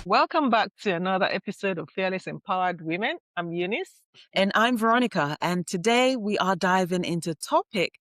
Welcome back to another episode of Fearless Empowered Women. I'm Eunice. And I'm Veronica. And today we are diving into a topic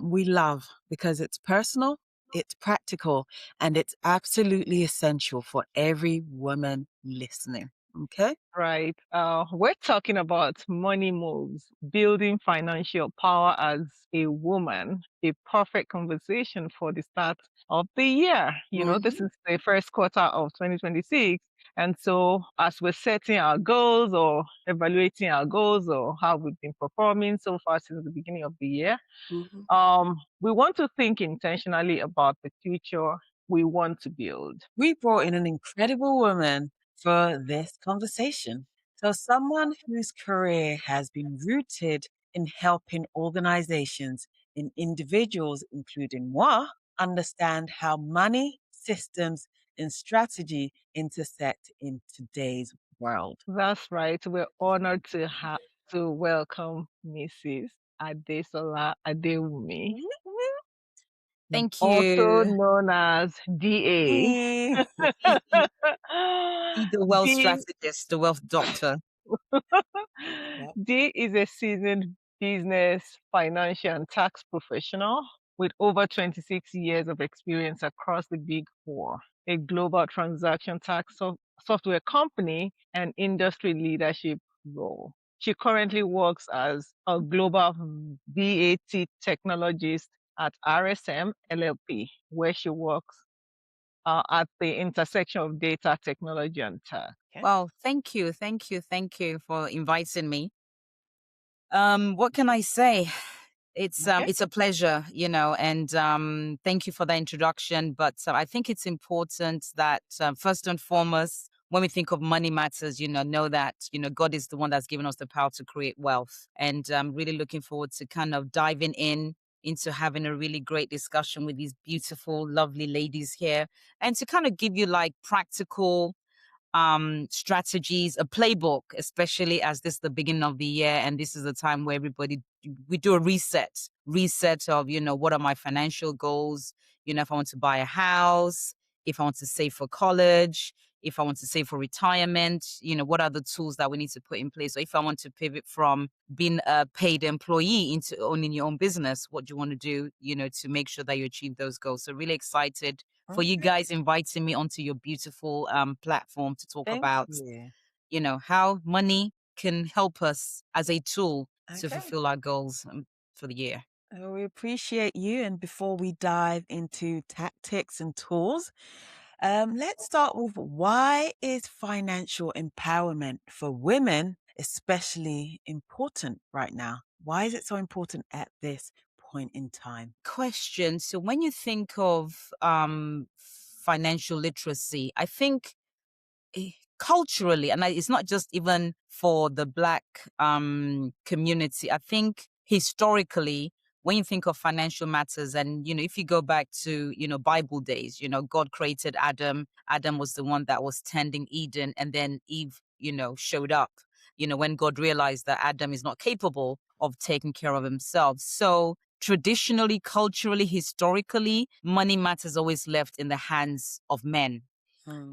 we love because it's personal, it's practical, and it's absolutely essential for every woman listening. Okay? Right. We're talking about money moves, building financial power as a woman, a perfect conversation for the start of the year. This is the first quarter of 2026. And so as we're setting our goals or evaluating our goals or how we've been performing so far since the beginning of the year, we want to think intentionally about the future we want to build. We brought in an incredible woman for this conversation. So, someone whose career has been rooted in helping organizations and individuals, including moi, understand how money, systems, and strategy intersect in today's world. That's right. We're honored to welcome Mrs. Adesola Adewunmi, Thank also you. known as DA. Dee The Wealth D Strategist, the Wealth Doctor. Yep. D is a seasoned business, financial, and tax professional with over 26 years of experience across the Big Four, a global transaction tax software company, and industry leadership role. She currently works as a global VAT technologist at RSM LLP, where she works at the intersection of data, technology, and tax. Well, thank you. Thank you for inviting me. What can I say? Okay. It's a pleasure, and thank you for the introduction. But I think it's important that first and foremost, when we think of money matters, know that God is the one that's given us the power to create wealth, and I'm really looking forward to kind of diving into having a really great discussion with these beautiful, lovely ladies here, and to kind of give you like practical strategies, a playbook, especially as this is the beginning of the year and this is the time where we do a reset of, what are my financial goals? If I want to buy a house, if I want to save for college, if I want to save for retirement, what are the tools that we need to put in place? Or if I want to pivot from being a paid employee into owning your own business, what do you want to do, to make sure that you achieve those goals? So really excited for you guys inviting me onto your beautiful platform to talk Thank about, you. how money can help us as a tool to Okay. fulfill our goals for the year. We appreciate you. And before we dive into tactics and tools, let's start with why is financial empowerment for women especially important right now? Why is it so important at this point in time? Question. So when you think of financial literacy, I think culturally, and it's not just even for the Black community, I think historically, when you think of financial matters, and if you go back to Bible days, God created Adam. Adam was the one that was tending Eden, and then Eve showed up when God realized that Adam is not capable of taking care of himself. So traditionally, culturally, historically, money matters always left in the hands of men.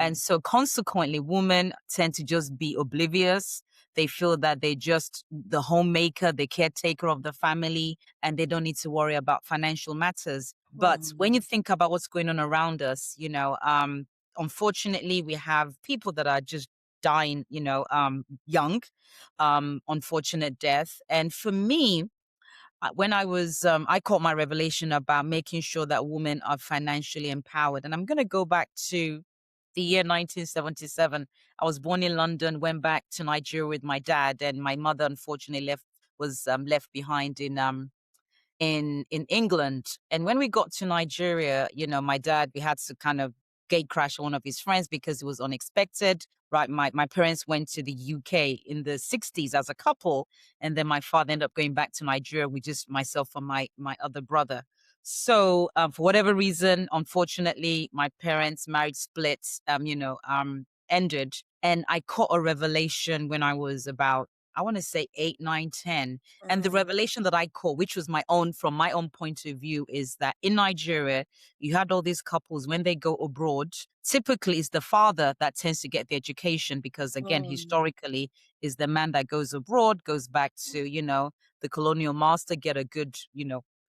And so consequently, women tend to just be oblivious. They feel that they're just the homemaker, the caretaker of the family, and they don't need to worry about financial matters. But when you think about what's going on around us, unfortunately, we have people that are just dying, young, unfortunate death. And for me, when I caught my revelation about making sure that women are financially empowered. And I'm going to go back to the year 1977. I was born in London, went back to Nigeria with my dad, and my mother unfortunately was left behind in England. And when we got to Nigeria, my dad, we had to kind of gate crash one of his friends because it was unexpected. Right. My parents went to the UK in the 60s as a couple. And then my father ended up going back to Nigeria with just myself and my other brother. So for whatever reason, unfortunately, my parents' marriage split, ended. And I caught a revelation when I was about I want to say 8, 9, 10. And the Mm. revelation that I caught, which was my own, from my own point of view, is that in Nigeria, you had all these couples when they go abroad. Typically, it's the father that tends to get the education because, again, Mm. historically, is the man that goes abroad, goes back to, the colonial master, get a good,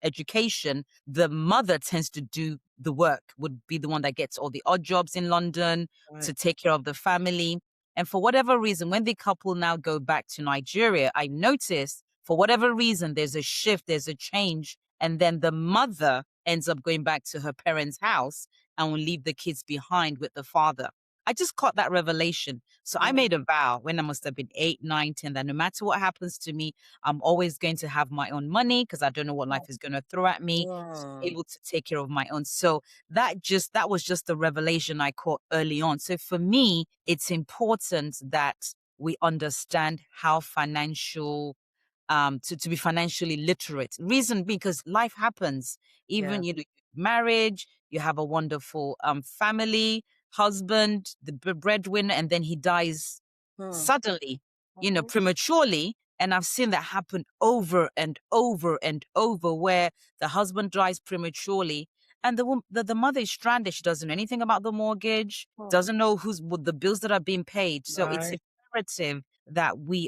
education. The mother tends to do the work, would be the one that gets all the odd jobs in London Right. to take care of the family. And for whatever reason, when the couple now go back to Nigeria, I notice for whatever reason, there's a shift, there's a change. And then the mother ends up going back to her parents' house and will leave the kids behind with the father. I just caught that revelation. So I Mm. made a vow when I must have been 8, 9, 10, that no matter what happens to me, I'm always going to have my own money because I don't know what life is going to throw at me. So I'm Mm. able to take care of my own. So that was just the revelation I caught early on. So for me, it's important that we understand how to be financially literate. Reason because life happens. Yeah. Even marriage, you have a wonderful family, husband, the breadwinner, and then he dies Mm. suddenly, Mhm. prematurely. And I've seen that happen over and over and over, where the husband dies prematurely, and the mother is stranded. She doesn't know anything about the mortgage, Mm. doesn't know what the bills that are being paid. So it's Right. imperative that we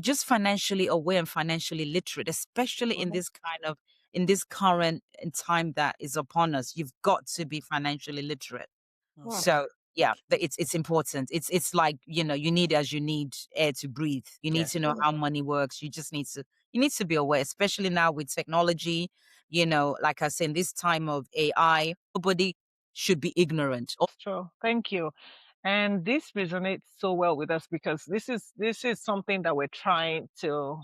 just financially aware and financially literate, especially in Mhm. this current time that is upon us. You've got to be financially literate. Mm. So yeah, it's important. It's like, you need as you need air to breathe. You need Yes. to know how money works. You need to be aware, especially now with technology. Like I said, in this time of AI, nobody should be ignorant. Sure. Thank you. And this resonates so well with us because this is something that we're trying to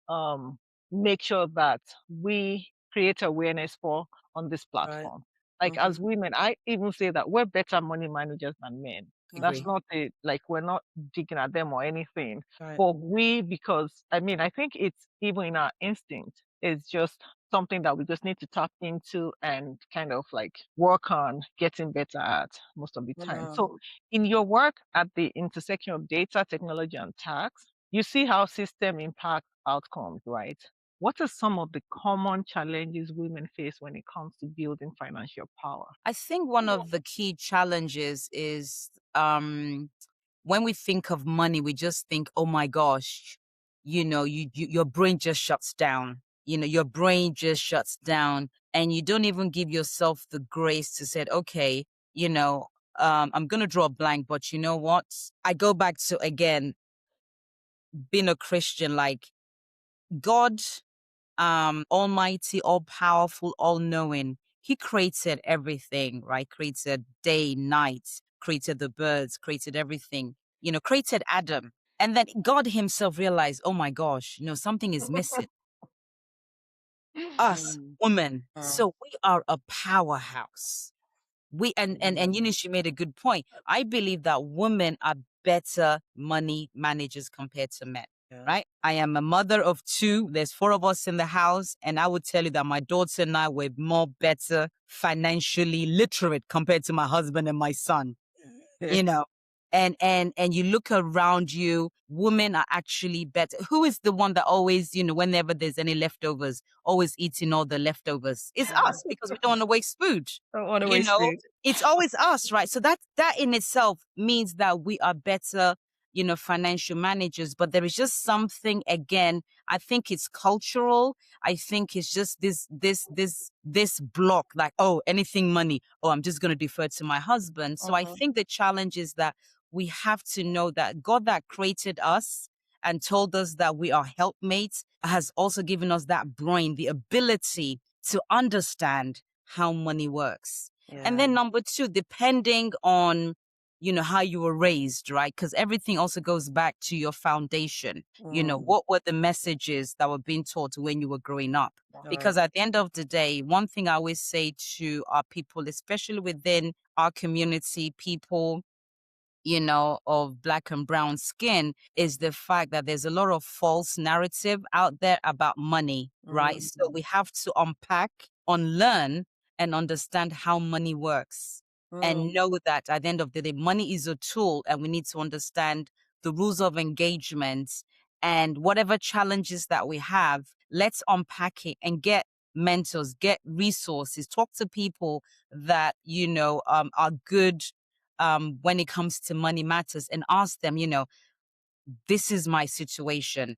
um, make sure that we create awareness for on this Right. platform. Like Mhm. as women, I even say that we're better money managers than men. That's Agree. Mhm. not like we're not digging at them or anything. Right. But because I mean, I think it's even in our instinct. It's just something that we just need to tap into and kind of like work on getting better at most of the time. Mm. So in your work at the intersection of data, technology, and tax, you see how system impact outcomes, right? What are some of the common challenges women face when it comes to building financial power? I think one of the key challenges is when we think of money, we just think, oh my gosh, your brain just shuts down. Your brain just shuts down, and you don't even give yourself the grace to say, okay, you know, I'm gonna draw a blank, but you know what? I go back to, again, being a Christian, like God, almighty, all powerful, all knowing. He created everything, right? Created day, night, created the birds, created everything, created Adam. And then God himself realized, oh my gosh, something is missing. Us, Mm. women. Mm. So we are a powerhouse. And Mm. Eunice, you made a good point. I believe that women are better money managers compared to men. Yeah. Right? I am a mother of two. There's four of us in the house, and I would tell you that my daughter and I were more better financially literate compared to my husband and my son. you know and you look around you, women are actually better. Who is the one that always, whenever there's any leftovers, always eating all the leftovers? It's us, because we don't want to waste food. Don't want to you waste know food. it's always us, right? So that in itself means that we are better, financial managers. But there is just something, again, I think it's cultural. I think it's just this block, like, oh, anything money, oh, I'm just going to defer to my husband. So I Mhm. think the challenge is that we have to know that God that created us and told us that we are helpmates has also given us that brain, the ability to understand how money works. And Yeah. then number two, depending on, how you were raised, right? Because everything also goes back to your foundation. Mm. What were the messages that were being taught when you were growing up? Right. Because at the end of the day, one thing I always say to our people, especially within our community, people, of black and brown skin, is the fact that there's a lot of false narrative out there about money, right? So Mm. we have to unpack, unlearn, and understand how money works. Mm. And know that at the end of the day, money is a tool, and we need to understand the rules of engagement, and whatever challenges that we have, let's unpack it and get mentors, get resources, talk to people that, are good when it comes to money matters, and ask them, this is my situation.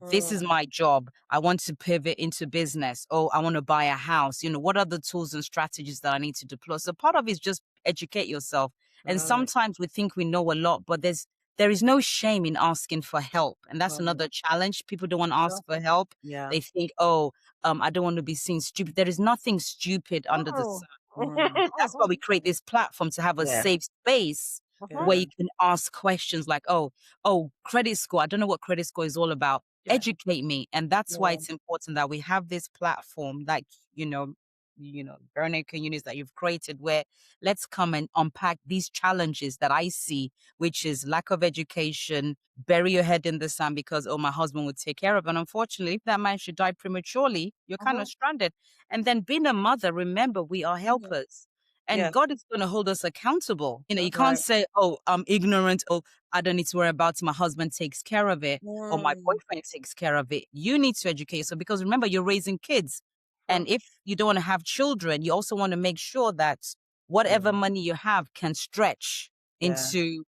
This is my job. I want to pivot into business. Oh, I want to buy a house. What are the tools and strategies that I need to deploy? So part of it is just educate yourself. And sometimes we think we know a lot, but there is no shame in asking for help. And that's another challenge. People don't want to ask for help. Yeah. They think, oh, I don't want to be seen stupid. There is nothing stupid under the sun. That's why we create this platform, to have a Yeah. safe space where you can ask questions like, oh, credit score. I don't know what credit score is all about. Yeah. Educate me. And that's why it's important that we have this platform, like, Veronica, Eunice, that you've created, where let's come and unpack these challenges that I see, which is lack of education, bury your head in the sand because, oh, my husband would take care of it. And unfortunately, if that man should die prematurely, you're kind of stranded. And then being a mother, remember, we are helpers. And Yeah. God is going to hold us accountable. You That's can't right. say, oh, I'm ignorant. Oh, I don't need to worry about it. My husband takes care of it. Or my boyfriend takes care of it. You need to educate yourself, because remember, you're raising kids. And if you don't want to have children, you also want to make sure that whatever money you have can stretch into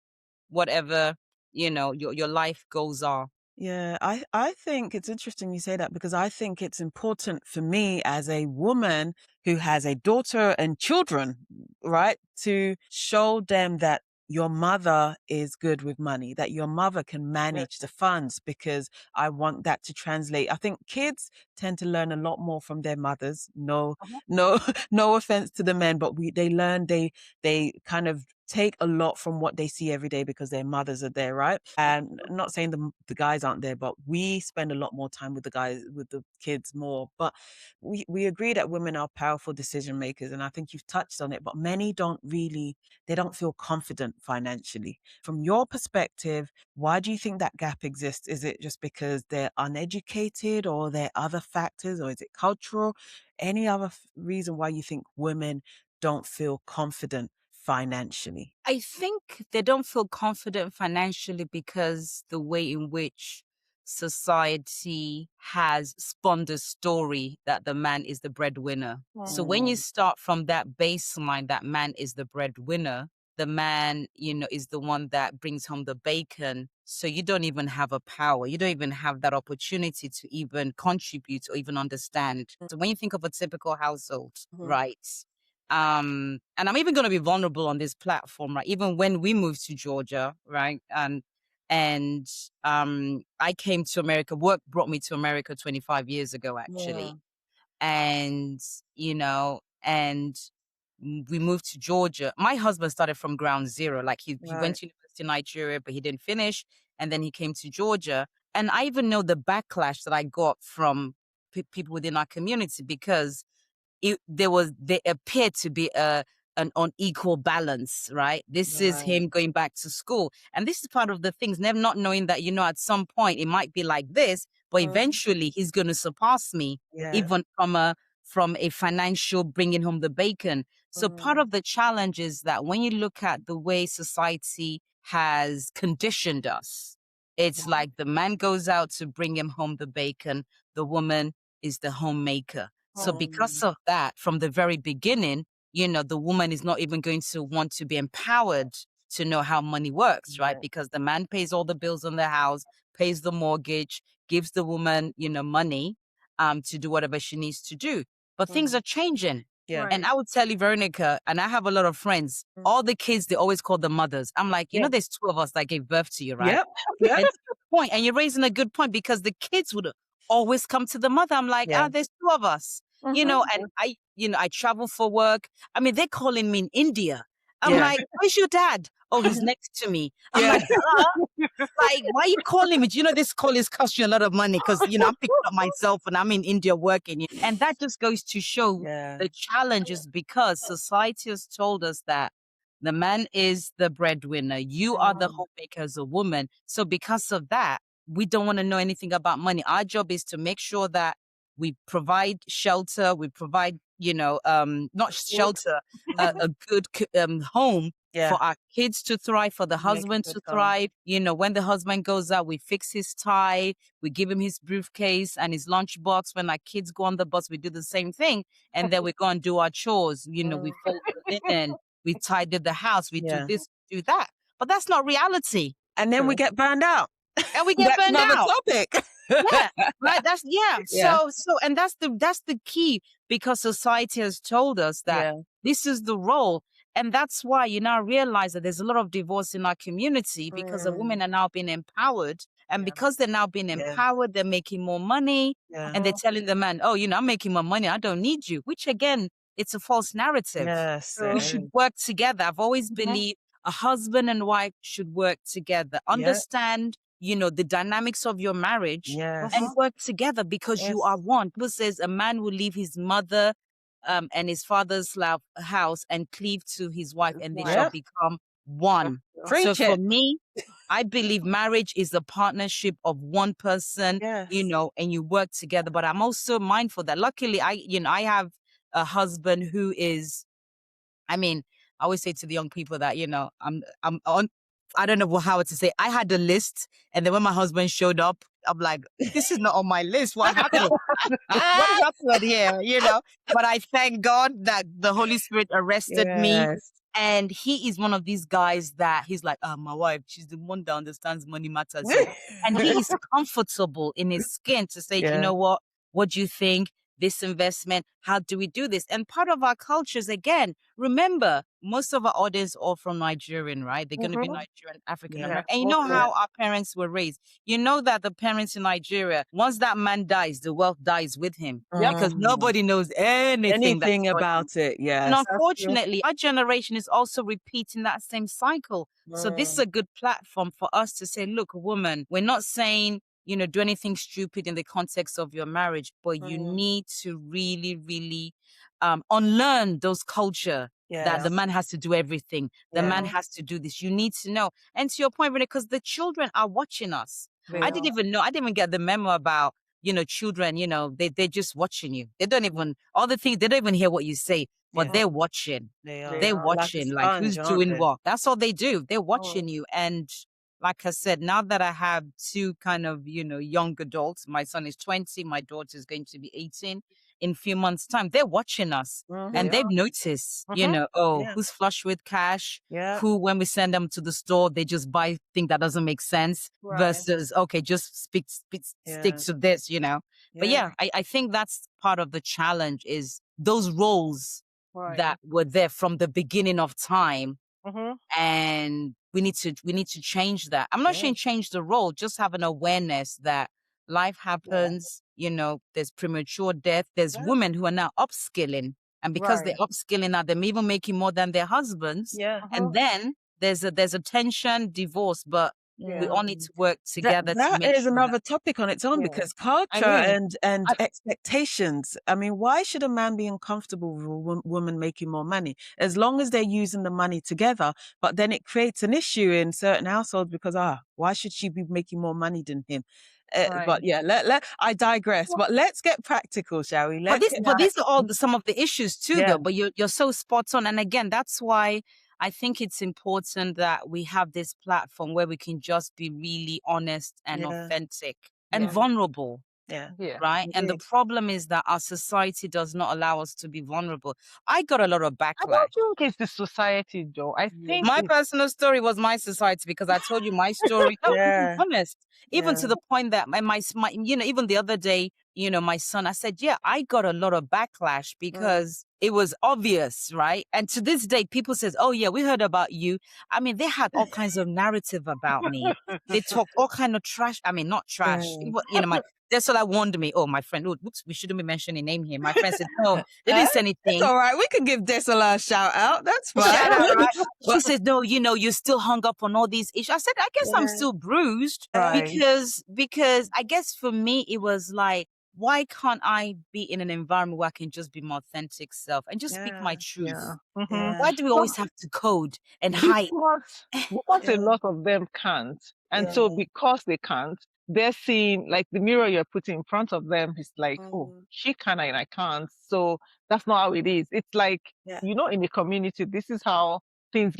whatever, your life goals are. Yeah, I think it's interesting you say that, because I think it's important for me as a woman who has a daughter and children, right, to show them that your mother is good with money, that your mother can manage the funds, because I want that to translate. I think kids tend to learn a lot more from their mothers. No, no, no offense to the men, but they kind of take a lot from what they see every day because their mothers are there, right? And I'm not saying the guys aren't there, but we spend a lot more time with the guys, with the kids more. But we agree that women are powerful decision makers, and I think you've touched on it, but many they don't feel confident financially. From your perspective, why do you think that gap exists? Is it just because they're uneducated, or are there other factors, or is it cultural? Any other reason why you think women don't feel confident financially? I think they don't feel confident financially because the way in which society has spun the story that the man is the breadwinner. So when you start from that baseline, that man is the breadwinner, the man, is the one that brings home the bacon. So you don't even have a power. You don't even have that opportunity to even contribute or even understand. So when you think of a typical household, right? And I'm even going to be vulnerable on this platform, right? Even when we moved to Georgia, right? And I came to America. Work brought me to America 25 years ago, actually. And and we moved to Georgia. My husband started from ground zero. Like he went to university in Nigeria, but he didn't finish. And then he came to Georgia. And I even know the backlash that I got from people within our community, because they appeared to be an unequal balance, right? This is him going back to school. And this is part of the things, never not knowing that, at some point it might be like this, but eventually he's going to surpass me, even from a financial bringing home the bacon. So part of the challenge is that when you look at the way society has conditioned us, it's like the man goes out to bring him home the bacon, the woman is the homemaker. So because of that, from the very beginning, the woman is not even going to want to be empowered to know how money works, right? Because the man pays all the bills on the house, pays the mortgage, gives the woman, money to do whatever she needs to do. But things are changing. Yeah. And I would tell you, Veronica, and I have a lot of friends, all the kids, they always call the mothers. I'm like, there's two of us that gave birth to you, right? Yep. And to the point, and you're raising a good point, because the kids would always come to the mother. I'm like, there's two of us, and I travel for work. I mean, they're calling me in India. I'm like, where's your dad? Oh, he's next to me. I'm like, like, why are you calling me? Do you know this call is costing you a lot of money? Because, I'm picking up myself and I'm in India working. And that just goes to show the challenges, because society has told us that the man is the breadwinner. You are the homemaker as a woman. So because of that, we don't want to know anything about money. Our job is to make sure that we provide shelter, we provide, not shelter, a good home for our kids to thrive, for the Make a husband good to home. thrive. You know, when the husband goes out, we fix his tie, we give him his briefcase and his lunchbox. When our kids go on the bus, we do the same thing. And then we go and do our chores. You know, we fold the linen, we tidy the house, we do Yeah. this, do that. But that's not reality. And then we get burned out. And we get That's burned another out. topic. Yeah, right. That's Yeah. So and that's the key, because society has told us that Yeah. this is the role. And that's why you now realize that there's a lot of divorce in our community, because the women are now being empowered. And because they're now being empowered, they're making more money. Yeah. And they're telling the man, oh, you know, I'm making more money, I don't need you. Which again, it's a false narrative. Yes. We should work together. I've always believed a husband and wife should work together, understand, you know, the dynamics of your marriage, Yes. and work together, because you are one. Bible says a man will leave his mother and his father's house and cleave to his wife, and they shall become one. Preach So for it. me, I believe marriage is a partnership of one person, you know, and you work together. But I'm also mindful that luckily I have a husband who is, I mean, I always say to the young people that, you know, I'm on, I don't know how to say. I had a list, and then when my husband showed up, I'm like, this is not on my list. What happened? What happened here? You know. But I thank God that the Holy Spirit arrested me, and he is one of these guys that he's like, my wife, she's the one that understands money matters. So, and he is comfortable in his skin to say, you know what do you think? This investment, how do we do this? And part of our cultures, again, remember, most of our audience are from Nigerian, right? They're going to be Nigerian, African American. And you know how our parents were raised. You know that the parents in Nigeria, once that man dies, the wealth dies with him, because nobody knows anything about it. Yes. And unfortunately, our generation is also repeating that same cycle. So this is a good platform for us to say, look, woman, we're not saying, you know, do anything stupid in the context of your marriage, but you need to really, really unlearn those culture that the man has to do everything. The man has to do this. You need to know. And to your point, Renee, because the children are watching us. I didn't even get the memo about, you know, children, you know, they're just watching you. They don't even, all the things, they don't even hear what you say, but they're watching. They're watching, like who's doing what. That's all they do. They're watching you. And like I said, now that I have two kind of, you know, young adults, my son is 20, my daughter is going to be 18 in a few months' time, they're watching us and they've noticed, you know, who's flush with cash, who, when we send them to the store, they just buy things that doesn't make sense versus, okay, just stick to this, you know. But I think that's part of the challenge, is those roles that were there from the beginning of time. And we need to change that. I'm not saying change the role, just have an awareness that life happens, you know, there's premature death, there's women who are now upskilling, and because they're upskilling now, they're even making more than their husbands. And then there's a tension, divorce, but we all need to work together. That is another topic on its own, because culture and expectations. I mean, why should a man be uncomfortable with a woman making more money? As long as they're using the money together, but then it creates an issue in certain households because, why should she be making more money than him? But yeah, I digress. But let's get practical, shall we? But these are all some of the issues too, though. But you're so spot on. And again, that's why I think it's important that we have this platform where we can just be really honest and authentic and vulnerable. Right. And the problem is that our society does not allow us to be vulnerable. I got a lot of backlash. I don't think it's the society, though. I think my personal story was my society, because I told you my story. No, to be honest, even to the point that my you know, even the other day, you know, my son, I said, I got a lot of backlash because it was obvious, right? And to this day, people says, oh yeah, we heard about you. I mean, they had all kinds of narrative about me. They talked all kind of trash. I mean, not trash. You know, Adesola warned me. Oh, my friend. Oh, oops, we shouldn't be mentioning name here. My friend said, no, they didn't say anything. It's all right. We can give Adesola a shout out. That's fine. Shout out, right? She said, no, you know, you're still hung up on all these issues. I said, I guess I'm still bruised because I guess for me, it was like, why can't I be in an environment where I can just be my authentic self and just speak my truth? Why do we always have to code and hide? Because a lot of them can't. And so because they can't, they're seeing, like, the mirror you're putting in front of them is like, oh, she can and I can't. So that's not how it is. It's like, you know, in the community, this is how things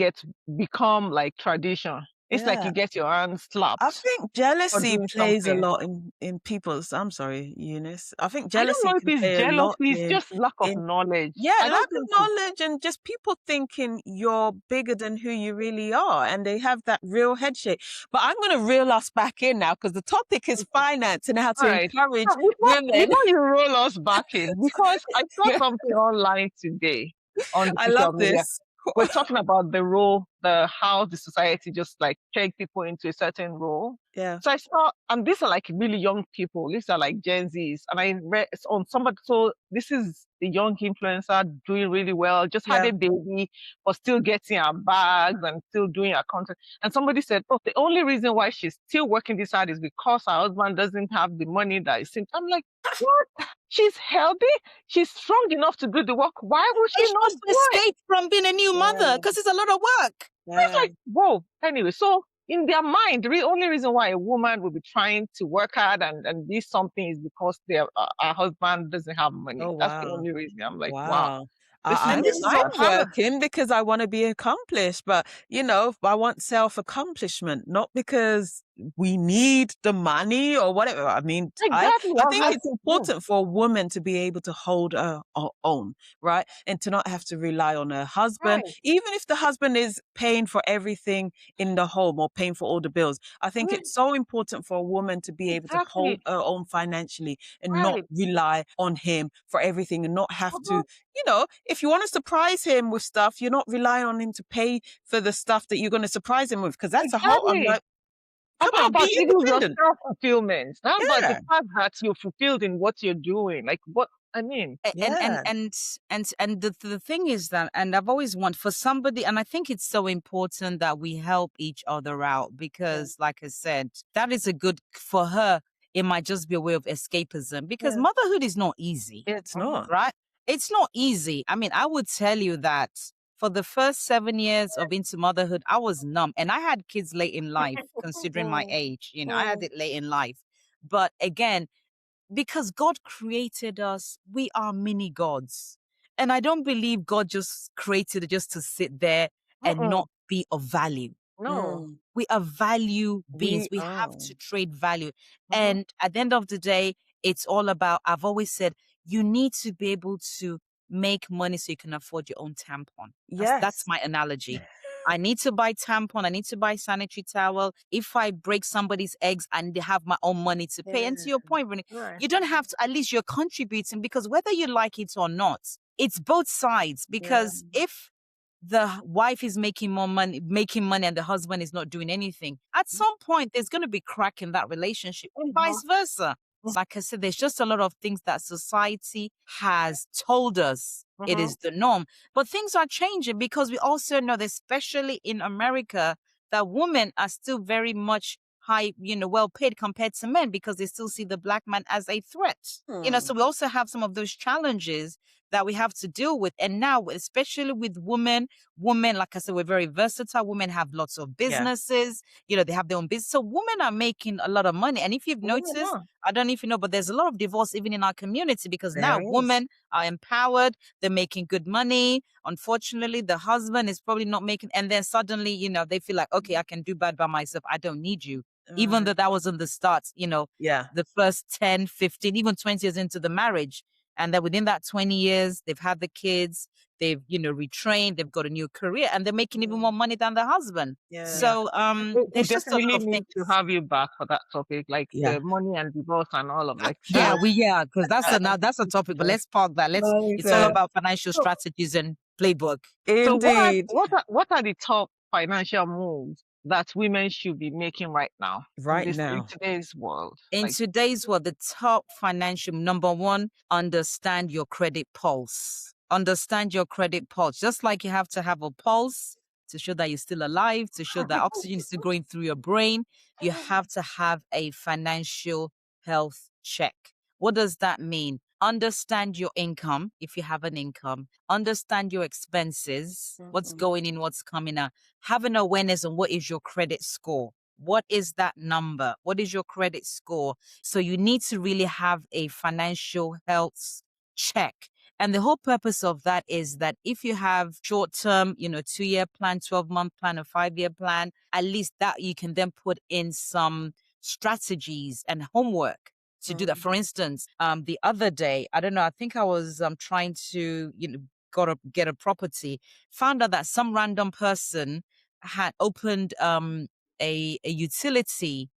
become like tradition. It's like Yeah. you get your hands I slapped think for jealousy doing plays a something. lot in people's. I'm sorry, Eunice. I think I don't jealousy know if can it's play a lot jealousy, it's just lack of in knowledge. yeah, I lack don't of think it's knowledge and just people thinking you're bigger than who you really are, and they have that real head shake. But I'm going to reel us back in now because the topic is finance and how all to right. encourage Now, women. before you roll us back in, because I saw something online today on the I love social media. this. We're talking about the role, how the society just like take people into a certain role. Yeah, So I saw, and these are like really young people. These are like Gen Zs, and I read on somebody. So this is the young influencer doing really well. Just had yeah. a baby, but still getting her bags and still doing her content. And somebody said, "Oh, the only reason why she's still working this hard is because her husband doesn't have the money that it seems." I'm like, what? She's healthy. She's strong enough to do the work. Why would she And she not wants to do it? escape from being a new mother Yeah, because it's a lot of work. It's yeah. like, whoa. Anyway, so in their mind, the only reason why a woman will be trying to work hard and do something is because her husband doesn't have Oh money. That's the wow. only reason. I'm like, wow, Wow. this is And this is I'm dangerous. also working because I want to be accomplished, but I want self-accomplishment, not because we need the money or whatever. I mean, Exactly. I think it's Yeah, important for a woman to be able to hold her own, right? And to not have to rely on her husband, right. even if the husband is paying for everything in the home or paying for all the bills. I think Right. it's so important for a woman to be able to hold Exactly. her own financially and not Right. rely on him for everything and not have Uh-huh. to if you want to surprise him with stuff, you're not relying on him to pay for the stuff that you're going to surprise him with. Because that's a whole, I'm Exactly. like, come How on, about be even your independent. self-fulfillment? How about the Yeah, fact that you're fulfilled in what you're doing? Like what I mean. a- yeah, and the thing is that, and I've always wanted for somebody, and I think it's so important that we help each other out yeah, because, like I said, that is a good for her. It might just be a way of escapism because yeah. motherhood is not easy, It's Uh-huh. not. right? It's not easy. I mean, I would tell you that for the first 7 years of into motherhood, I was numb, and I had kids late in life, considering my Mm, age. I had mm. it late in life, but again, because God created us, we are mini gods. And I don't believe God just created it just to sit there and Mm-mm. not be of value. No. Mm, We are value beings. we We have are. to trade value. Uh-huh. And at the end of the day, it's all about, I've always said, you need to be able to make money so you can afford your own tampon. That's Yes. my analogy. I need to buy tampon. I need to buy sanitary towel. If I break somebody's eggs, I need to have my own money to pay. And to Yeah, your point, Renee, Right. you don't have to, at least you're contributing because whether you like it or not, it's both sides. yeah, Because if the wife is making money and the husband is not doing anything, at some point there's going to be crack in that relationship and Uh-huh. vice versa. Like I said, there's just a lot of things that society has told us it Uh-huh. is the norm. But things are changing because we also know that, especially in America, that women are still very much high, well paid compared to men because they still see the black man as a threat. Hmm. So we also have some of those challenges that we have to deal with. And now, especially with women, like I said, we're very versatile. Women have lots of Yeah, businesses, they have their own business. So women are making a lot of money. And if you've Women noticed, are. I don't know if you know, but there's a lot of divorce even in our community because now there is. women are empowered. They're making good money. Unfortunately, the husband is probably not making, and then suddenly, they feel like, okay, I can do bad by myself. I don't need you. Even though Right. that was in the start, Yeah. the first 10, 15, even 20 years into the marriage. And that within that 20 years, they've had the kids, they've, retrained, they've got a new career, and they're making even Mm, more money than the husband. yeah. So We there's just a lot definitely of need things. to have you back for that topic, like Yeah. the money and divorce and all of like Yeah, so. because that's a topic, but let's park that. It's all Later. about financial So, strategies and playbook. so Indeed. what are the top financial moves that women should be making right now Right in now. today's world? In Like, today's world, the top financial number one, understand your credit pulse. Understand your credit pulse. Just like you have to have a pulse to show that you're still alive, to show that oxygen is still going through your brain, you have to have a financial health check. What does that mean? Understand your income if you have an income, understand your expenses, what's Mhm. going in, what's coming out, have an awareness on what is your credit score. What is that number? What is your credit score? So you need to really have a financial health check. And the whole purpose of that is that if you have short-term, 2-year plan, 12-month plan, a 5-year plan, at least that you can then put in some strategies and homework to do that. For instance, the other day, I don't know, I think I was trying to, get a property, found out that some random person had opened a utility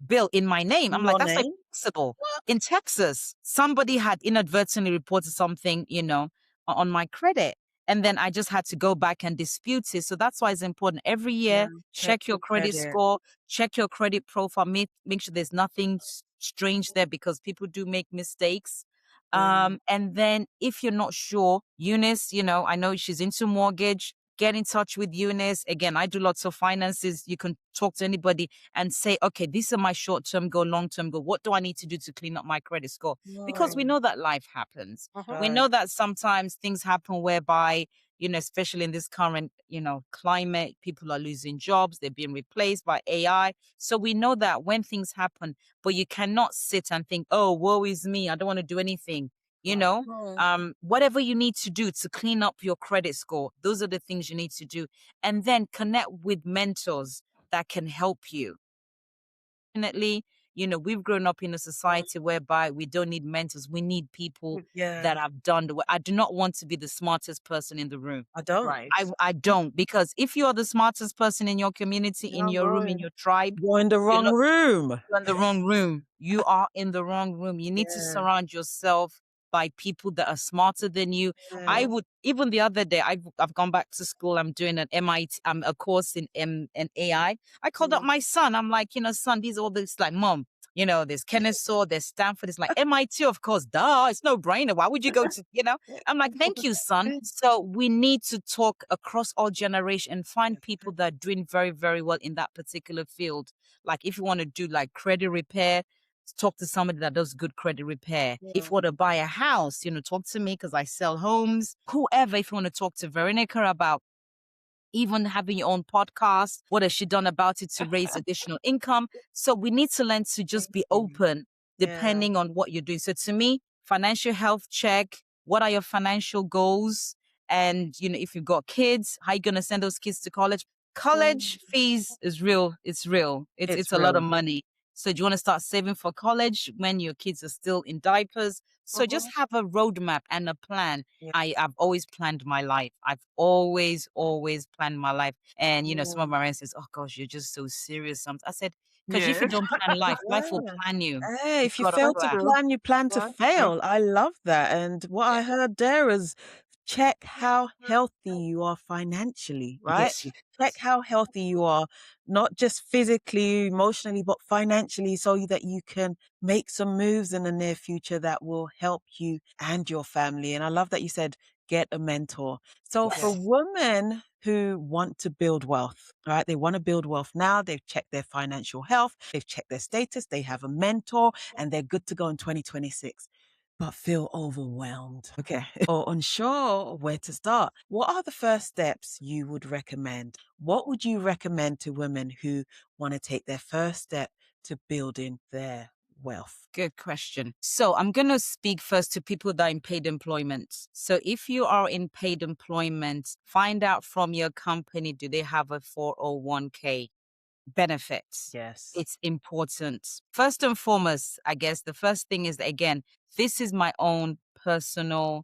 bill in my name. I'm like, Your that's like name? possible. In Texas, somebody had inadvertently reported something, on my credit. And then I just had to go back and dispute it. So that's why it's important. Every year, Yeah, check your credit score, check your credit profile, make sure there's nothing strange there because people do make mistakes. And then if you're not sure, Eunice, I know she's into mortgage. Get in touch with Eunice. Again, I do lots of finances. You can talk to anybody and say, okay, these are my short-term goal, long-term goal. What do I need to do to clean up my credit score? Because we know that life happens. We know that sometimes things happen whereby, especially in this current, climate, people are losing jobs. They're being replaced by AI. So we know that when things happen, but you cannot sit and think, oh, woe is me. I don't want to do anything. Whatever you need to do to clean up your credit score, those are the things you need to do. And then connect with mentors that can help you. Definitely, we've grown up in a society whereby we don't need mentors. We need people that have done the work. I do not want to be the smartest person in the room. I don't. Right. I don't, because if you are the smartest person in your community, in your room, in your tribe, You're in the wrong room. you're in the wrong room. You are in the wrong room. You need to surround yourself by people that are smarter than you. I would, even the other day, I've gone back to school. I'm doing an MIT, a course in AI. I called up my son. I'm like, son, these are all this, like, mom, there's Kennesaw, there's Stanford. It's like MIT, of course, duh, it's no brainer. Why would you go to, I'm like, thank you, son. So we need to talk across all generations and find people that are doing very, very well in that particular field. Like if you want to do like credit repair, talk to somebody that does good credit repair. If you want to buy a house, talk to me because I sell homes. Whoever, if you want to talk to Veronica about even having your own podcast, what has she done about it to raise additional income? So we need to learn to just be open depending on what you're doing. So to me, financial health check, what are your financial goals? And, if you've got kids, how are you going to send those kids to college? College fees is real. It's real. It's a lot of money. So do you want to start saving for college when your kids are still in diapers? So just have a roadmap and a plan. I've always planned my life. I've always planned my life. And, some of my friends says, oh gosh, you're just so serious. I said, because if you don't plan life, life will plan you. Hey, if you You've got fail to to plan. plan, you plan to fail. I love that. And what I heard there is check how healthy you are financially, right? Yes. Check how healthy you are, not just physically, emotionally, but financially, so that you can make some moves in the near future that will help you and your family. And I love that you said, get a mentor. So for Yes. women who want to build wealth, right? They want to build wealth now. They've checked their financial health. They've checked their status. They have a mentor and they're good to go in 2026, but feel overwhelmed. Okay. Or unsure where to start. What are the first steps you would recommend? What would you recommend to women who want to take their first step to building their wealth? Good question. So I'm going to speak first to people that are in paid employment. So if you are in paid employment, find out from your company, do they have a 401k benefits? Yes. It's important. First and foremost, I guess the first thing is, again, this is my own personal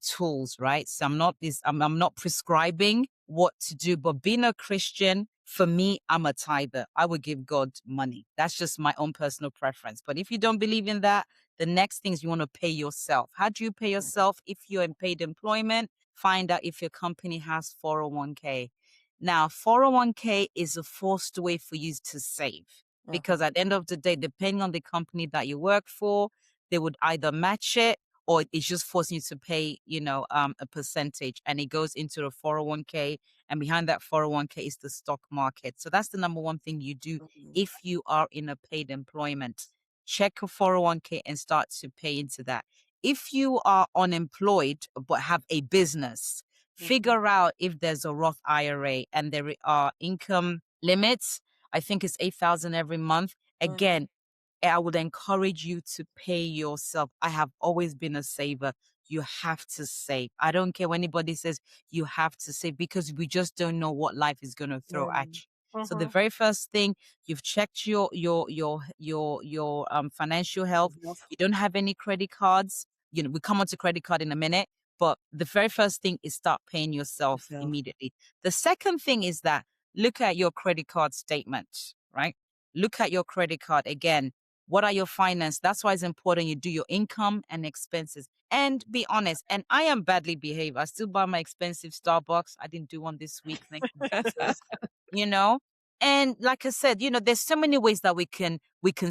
tools, right? So I'm not prescribing what to do, but being a Christian, for me, I'm a tither. I would give God money. That's just my own personal preference. But if you don't believe in that, the next thing is you want to pay yourself. How do you pay yourself? If you're in paid employment, find out if your company has 401k. Now, 401k is a forced way for you to save because at the end of the day, depending on the company that you work for, they would either match it or it's just forcing you to pay, a percentage, and it goes into a 401k. And behind that 401k is the stock market. So that's the number one thing you do if you are in a paid employment. Check a 401k and start to pay into that. If you are unemployed but have a business, figure out if there's a Roth IRA and there are income limits. I think it's 8,000 every month. Again, I would encourage you to pay yourself. I have always been a saver. you have to save. I don't care when anybody says you have to save, because we just don't know what life is going to throw at you. So the very first thing, you've checked your financial health. You don't have any credit cards. We come on to credit card in a minute, but the very first thing is start paying yourself immediately. The second thing is that look at your credit card statement, right? Look at your credit card again. What are your finances? That's why it's important you do your income and expenses. And be honest. And I am badly behaved. I still buy my expensive Starbucks. I didn't do one this week, thank you, Jesus. you know? And like I said, there's so many ways that we can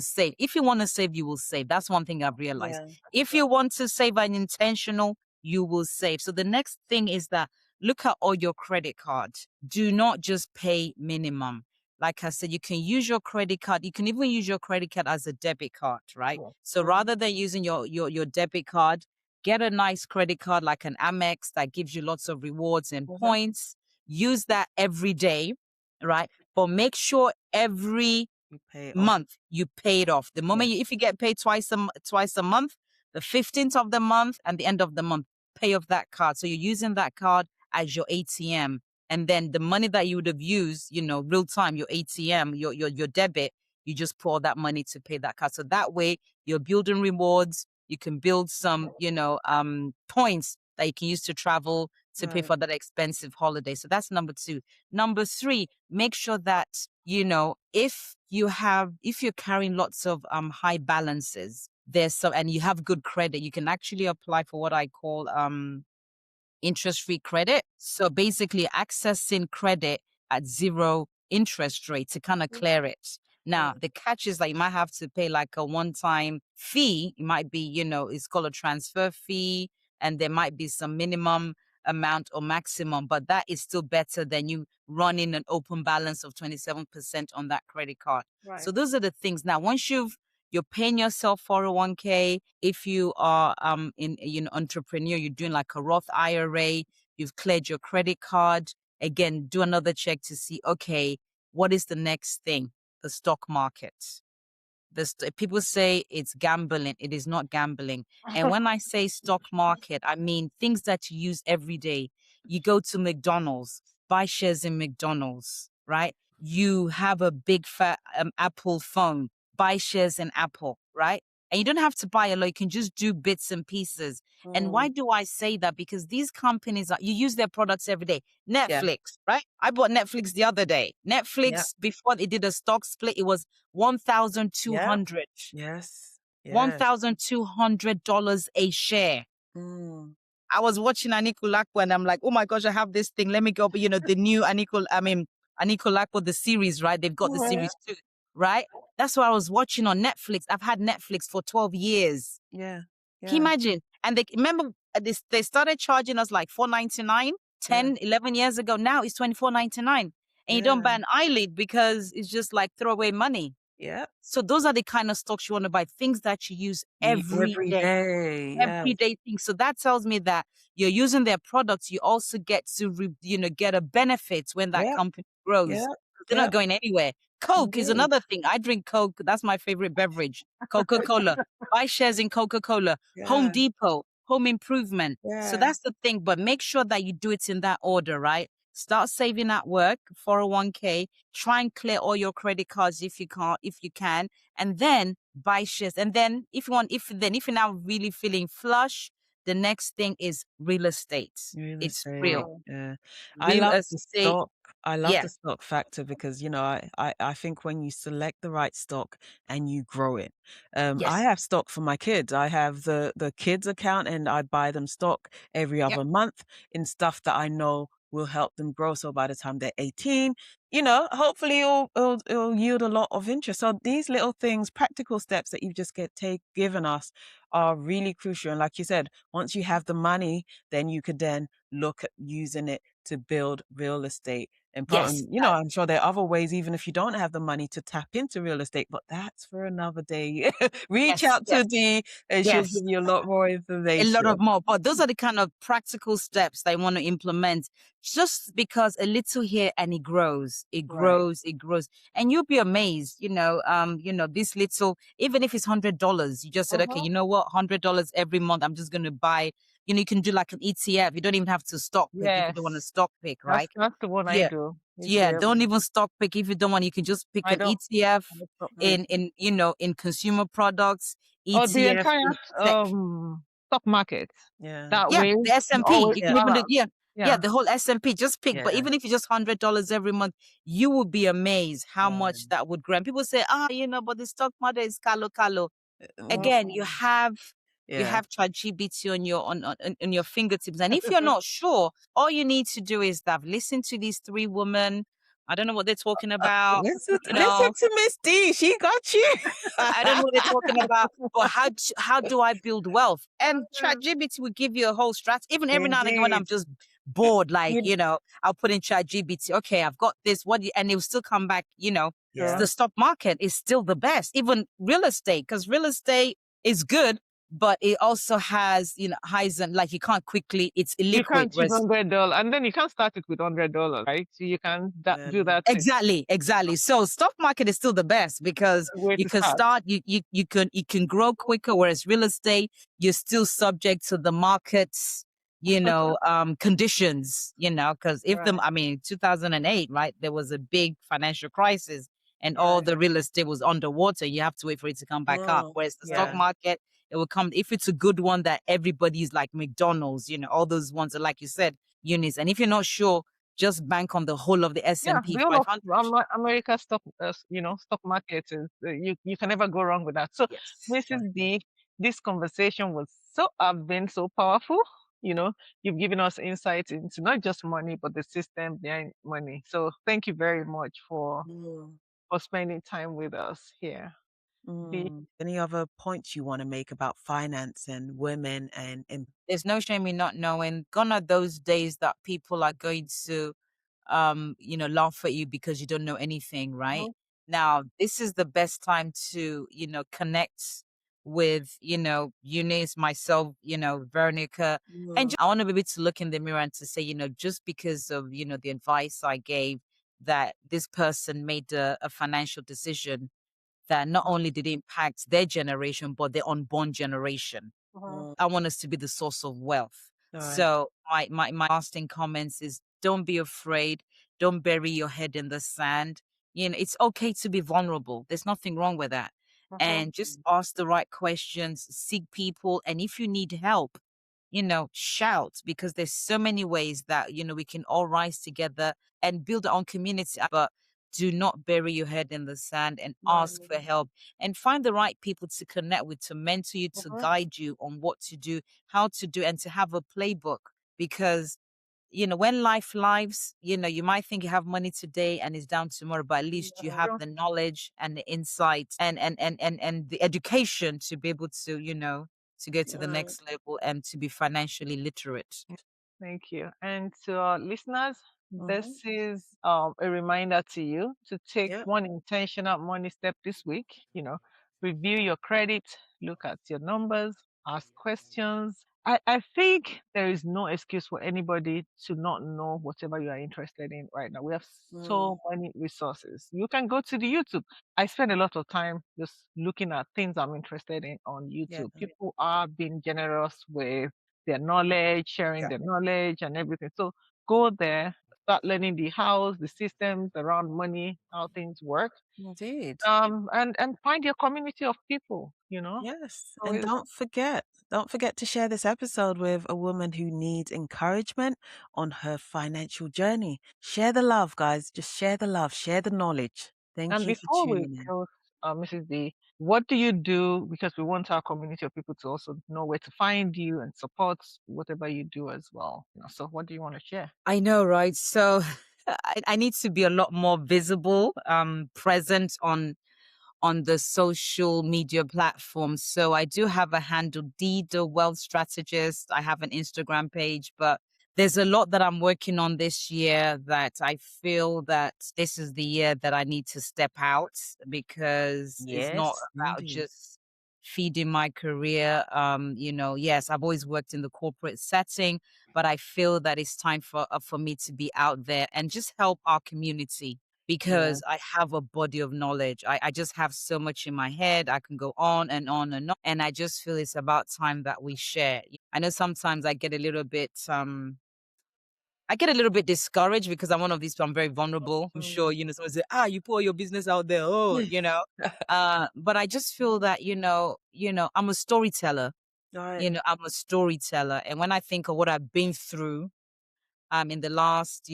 save. If you want to save, you will save. That's one thing I've realized. If you want to save and intentional, you will save. So the next thing is that look at all your credit cards. Do not just pay minimum. Like I said, you can use your credit card. You can even use your credit card as a debit card, right? So rather than using your debit card, get a nice credit card like an Amex that gives you lots of rewards and points. Use that every day, right? But make sure every month you pay it off. The moment if you get paid twice a month, the 15th of the month and the end of the month, pay off that card. So you're using that card as your ATM. And then the money that you would have used, real time, your ATM, your debit, you just pour that money to pay that card. So that way you're building rewards. You can build some, points that you can use to travel, to pay for that expensive holiday. So that's number 2. Number 3, make sure that, if you're carrying lots of high balances, and you have good credit, you can actually apply for what I call interest-free credit. So basically accessing credit at 0 interest rate to kind of clear it. Now, the catch is that you might have to pay like a one-time fee. It might be, it's called a transfer fee, and there might be some minimum amount or maximum, but that is still better than you running an open balance of 27% on that credit card. So those are the things. Now, once you're paying yourself 401k. If you are entrepreneur, you're doing like a Roth IRA, you've cleared your credit card. Again, do another check to see, okay, what is the next thing? The stock market. People say it's gambling. It is not gambling. And when I say stock market, I mean things that you use every day. You go to McDonald's, buy shares in McDonald's, right? You have a big fat Apple phone, buy shares in Apple, right? And you don't have to buy a lot. You can just do bits and pieces. And why do I say that? Because these companies, you use their products every day. Netflix, right? I bought Netflix the other day. Netflix, before they did a stock split, it was 1,200. Yes. $1,200 a share. I was watching Aniko Lakwa and I'm like, oh my gosh, I have this thing. Let me go. But the new Aniko Lakwa, the series, right? They've got the series too, right? That's what I was watching on Netflix. I've had Netflix for 12 years. Can you imagine? And they started charging us like $4.99, 10, 11 years ago. Now it's $24.99. And you don't buy an eyelid because it's just like throwaway money. So those are the kind of stocks you want to buy, things that you use every day. Everyday things. So that tells me that you're using their products. You also get to, get a benefit when that company grows. They're not going anywhere. Coke is another thing. I drink Coke. That's my favorite beverage. Coca-Cola. Buy shares in Coca-Cola. Home Depot. Home Improvement. So that's the thing. But make sure that you do it in that order, right? Start saving at work, 401k. Try and clear all your credit cards if you can, and then buy shares. And then if you're now really feeling flush, the next thing is real estate. It's real. I Real love the estate. stock. I love the stock factor because, I think when you select the right stock and you grow it. I have stock for my kids. I have the kids account and I buy them stock every other month in stuff that I know will help them grow. So by the time they're 18, hopefully it'll yield a lot of interest. So these little things, practical steps that you've just given us are really crucial. And like you said, once you have the money, then you could then look at using it to build real estate. And I'm sure there are other ways, even if you don't have the money to tap into real estate, but that's for another day. Reach out to Dee and she'll give you a lot more information. A lot of more. But those are the kind of practical steps that I want to implement just because a little here and it grows, it Right. grows, it grows, and you'll be amazed. This little, even if it's $100, you just said, okay, you know what, $100 every month, I'm just going to buy. You can do like an ETF. You don't even have to stock pick if you don't want to Yes. stock pick, That's right? that's the one I Yeah. do. Yeah, ETF. don't even stock pick if you don't want. You can just pick I an don't. ETF I don't stop pick. in consumer products, Or the ETF entire in tech. stock market. Yeah. That Yeah, way, the you S&P. always You can Yeah. even do, balance. yeah, Yeah. the whole S&P. Just pick. But Yeah. even if it's just $100 every month, you will be amazed how Yeah. much that would grow. And people say, but the stock market is calo. Mm, Again, you yeah. have ChatGPT on your on your fingertips. And if you're not sure, all you need to do is that listen to these three women. I don't know what they're talking about. Listen to Miss D. She got you. I don't know what they're talking about, but how do I build wealth? And ChatGPT will give you a whole strategy. Even every now and again when Indeed. I'm just bored, like, You- I'll put in ChatGPT, okay, I've got this, and it will still come back, Yeah. the stock market is still the best. Even real estate, because real estate is good, but it also has, highs and like you can't quickly, it's You illiquid. can't choose Whereas $100, and then you can't start it with $100, right? So you can do Yeah. that too. exactly. So stock market is still the best because Way you to can start. start, you can grow quicker, whereas real estate, you're still subject to the market's, conditions, because Right. 2008, right, there was a big financial crisis and Yeah. all the real estate was underwater. You have to wait for it to come back up. Mm, Whereas the stock yeah. market, it will come if it's a good one that everybody's like McDonald's, all those ones are like you said, Eunice. And if you're not sure, just bank on the whole of the Yeah, S&P the whole of 500. America stock, stock market is you can never go wrong with that. So, Yes. Mrs. D, this conversation was have been so powerful. You know, you've given us insights into not just money but the system behind money. So, thank you very much Mm, for spending time with us here. D, Any other points you want to make about finance and women and There's no shame in not knowing. Gone are those days that people are going to laugh at you because you don't know anything, right? Mhm. Now, this is the best time to, connect with, Eunice, myself, Veronica. And Mm, I want to be able to look in the mirror and to say, just because of, the advice I gave, that this person made a financial decision that not only did it impact their generation, but their unborn generation. Mhm. mm, I want us to be the source of wealth. all right. So my lasting comments is don't be afraid. Don't bury your head in the sand. It's okay to be vulnerable. There's nothing wrong with that. Mhm. And just ask the right questions, seek people. And if you need help, shout because there's so many ways that, we can all rise together and build our own community. But do not bury your head in the sand and Right. ask for help and find the right people to connect with, to mentor you, to Mhm. guide you on what to do, how to do, and to have a playbook. Because, when life lives, you might think you have money today and it's down tomorrow, but at least you have Yeah. the knowledge and the insight and the education to be able to, to go to the Mm, next level and to be financially literate. Thank you. And to our listeners, mhm. this is a reminder to you to take Yep. one intentional money step this week. Review your credit, look at your numbers, ask questions. I think there is no excuse for anybody to not know whatever you are interested in right now. We have Mm, so many resources. You can go to the YouTube. I spend a lot of time just looking at things I'm interested in on yeah. YouTube. People are being generous with their knowledge, sharing Yeah. their knowledge and everything. So go there, start learning the hows, the systems around money, how things work. Indeed. And find your community of people. Yes. And Always don't forget to share this episode with a woman who needs encouragement on her financial journey. Share the love, guys. Just share the love, share the knowledge. Thank and you for before we tuning in. close, Mrs. D, what do you do? Because we want our community of people to also know where to find you and support whatever you do as well. So what do you want to share? I know, right? So I need to be a lot more visible, present on the social media platforms. So I do have a handle, Dee The Wealth Strategist. I have an Instagram page, but there's a lot that I'm working on this year that I feel that this is the year that I need to step out because it's not Yes, about indeed. just feeding my career. Yes, I've always worked in the corporate setting, but I feel that it's time for me to be out there and just help our community Yeah. because I have a body of knowledge. I just have so much in my head. I can go on and on and on. And I just feel it's about time that we share. I know sometimes I get a little bit discouraged because I'm one of these, I'm very vulnerable. I'm sure, someone say, you put all your business out there. Oh, but I just feel that, I'm a storyteller, Right. I'm a storyteller. And when I think of what I've been through, in the last,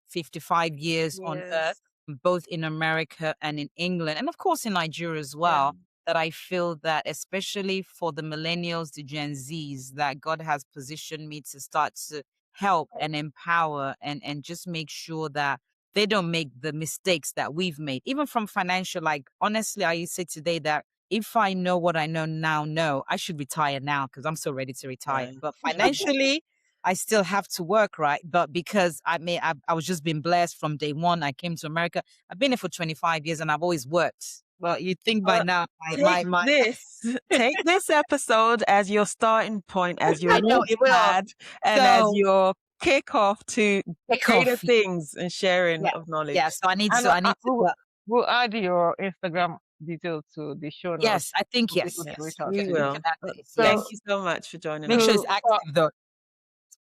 55 years on Yes. earth, both in America and in England, and of course in Nigeria as Yeah. well, that I feel that especially for the millennials, the Gen Zs, that God has positioned me to start to help and empower and just make sure that they don't make the mistakes that we've made, even from financial. Like, honestly, I say today that if I know what I know now, no, I should retire now because I'm so ready to retire. Right. But financially, I still have to work, right? But because I was just being blessed from day one. I came to America. I've been here for 25 years and I've always worked. Well, you'd think by Well, now, take my take this episode as your starting point, as your I know launch it will. pad, and as So your kickoff to kick greater off. things and sharing Yeah, of yeah. knowledge. And I need to. we'll add your Instagram details to the show notes Yes, I think for people yes, to reach yes. out You We to can you you. can will. add this. Thank So, you Yes. so much for joining Make sure us. it's active though.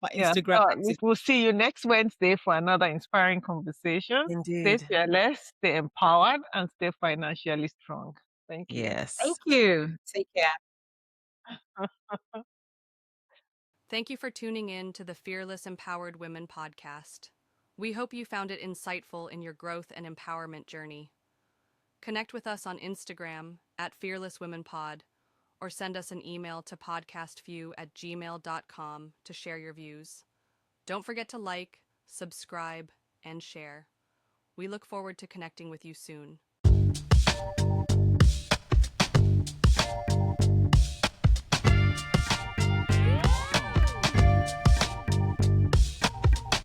My yeah, Instagram active. we'll see you next Wednesday for another inspiring conversation. Stay Indeed. fearless, stay empowered, and stay financially strong. Thank you. Thank Yes. you. Take care. Thank you for tuning in to the Fearless Empowered Women podcast. We hope you found it insightful in your growth and empowerment journey. Connect with us on Instagram at Fearless Women Pod, or send us an email to podcastview@gmail.com to share your views. Don't forget to like, subscribe, and share. We look forward to connecting with you soon.